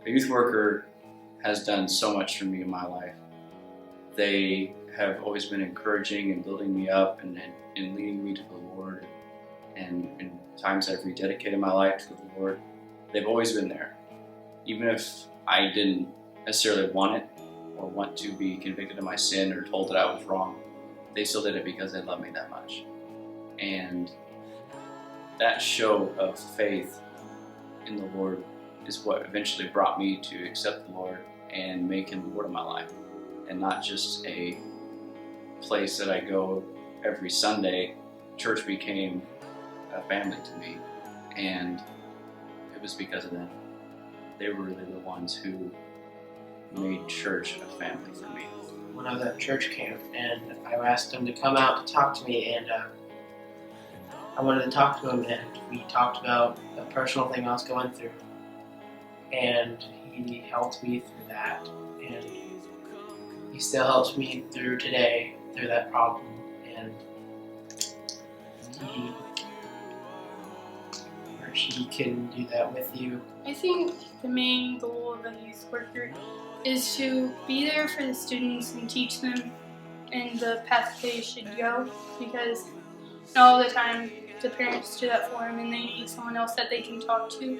A youth worker has done so much for me in my life. They have always been encouraging and building me up and leading me to the Lord. And in times I've rededicated my life to the Lord, they've always been there. Even if I didn't necessarily want it or want to be convicted of my sin or told that I was wrong, they still did it because they love me that much. And that show of faith in the Lord is what eventually brought me to accept the Lord and make Him the Lord of my life, and not just a place that I go every Sunday. Church became a family to me, and it was because of them. They were really the ones who made church a family for me. When I was at church camp, and I asked him to come out to talk to me, and I wanted to talk to him, and we talked about a personal thing I was going through, and he helped me through that, and he still helps me through today, through that problem, and he or she can do that with you. I think the main goal of a youth worker is to be there for the students and teach them in the path they should go, because not all the time the parents do that for them and they need someone else that they can talk to.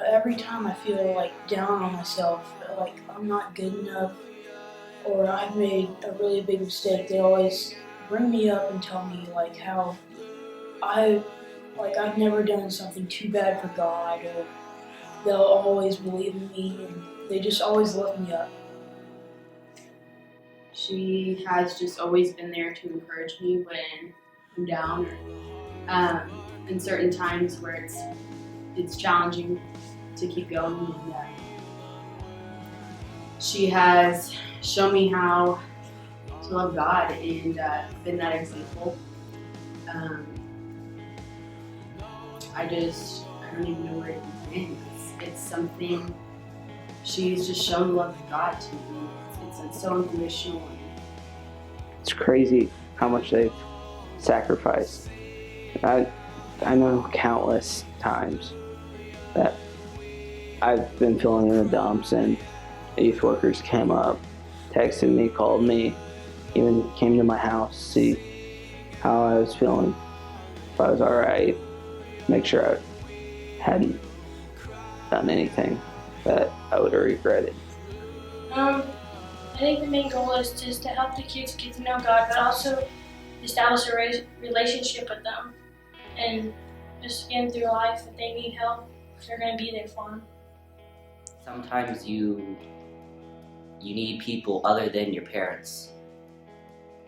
Every time I feel like down on myself, like I'm not good enough, or I've made a really big mistake, they always bring me up and tell me like how I've never done something too bad for God, or they'll always believe in me, and they just always lift me up. She has just always been there to encourage me when I'm down, or in certain times where it's challenging to keep going. And, she has shown me how to love God and been that example. I don't even know where to begin. It's something, she's just shown the love of God to me. It's so unconditional. It's crazy how much they've sacrificed. I know countless times that I've been feeling in the dumps, and youth workers came up, texted me, called me, even came to my house to see how I was feeling, if I was alright, make sure I hadn't done anything that I would have regretted. I think the main goal is just to help the kids get to know God, but also establish a relationship with them. And just again through life, if they need help, they're going to be there for them. Sometimes you need people other than your parents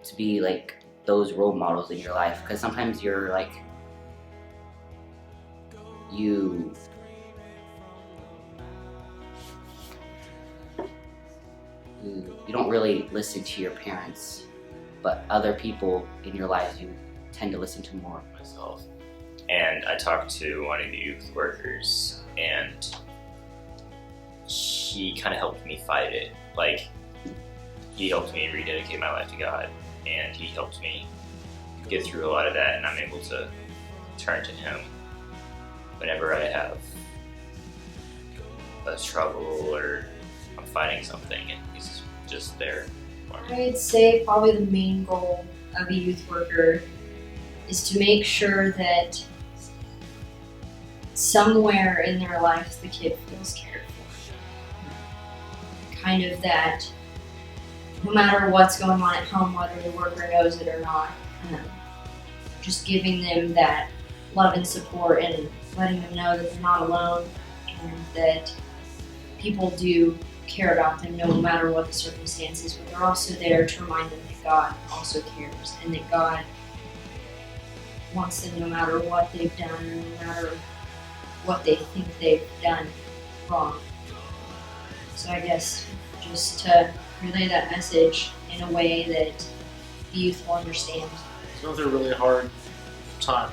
to be like those role models in your life, because sometimes you're like you don't really listen to your parents, but other people in your lives you tend to listen to more. Myself, and I talked to one of the youth workers, and he kind of helped me fight it. Like, he helped me rededicate my life to God, and he helped me get through a lot of that, and I'm able to turn to him whenever I have a struggle or I'm fighting something, and he's just there for me. I'd say probably the main goal of a youth worker is to make sure that somewhere in their life the kid feels cared for. Kind of that no matter what's going on at home, whether the worker knows it or not, just giving them that love and support and letting them know that they're not alone and that people do care about them no matter what the circumstances, but they're also there to remind them that God also cares and that God wants them no matter what they've done or no matter what they think they've done wrong. So I guess just to relay that message in a way that the youth will understand. I was going through a really hard time,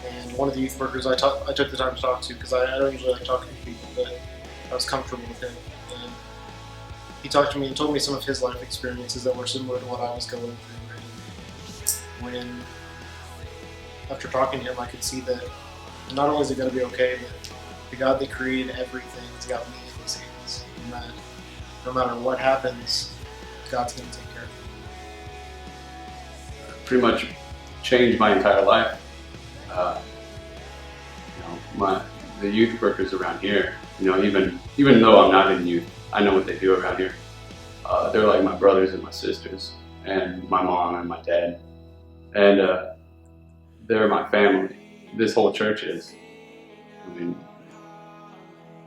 and one of the youth workers I took the time to talk to, because I don't usually like talking to people, but I was comfortable with him. And he talked to me and told me some of his life experiences that were similar to what I was going through. And when, after talking to him, I could see that not only is it going to be okay, but the God that created everything has got me in his hands. And that no matter what happens, God's going to take care of it. Pretty much changed my entire life. The youth workers around here, even though I'm not in youth, I know what they do around here. They're like my brothers and my sisters, and my mom and my dad, and they're my family. This whole church is.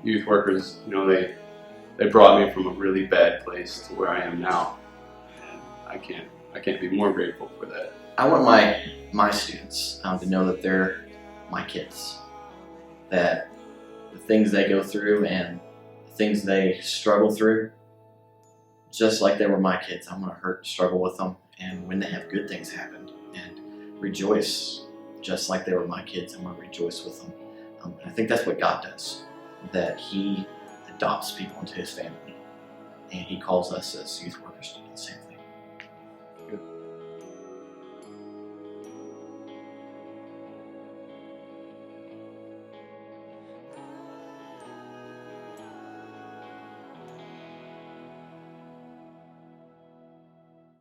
Youth workers, they brought me from a really bad place to where I am now, and I can't be more grateful for that. I want my students to know that they're my kids, that the things they go through and the things they struggle through, just like they were my kids, I'm going to hurt and struggle with them, and when they have good things happen, and rejoice just like they were my kids, I'm going to rejoice with them. And I think that's what God does, that he adopts people into his family, and he calls us as youth workers to do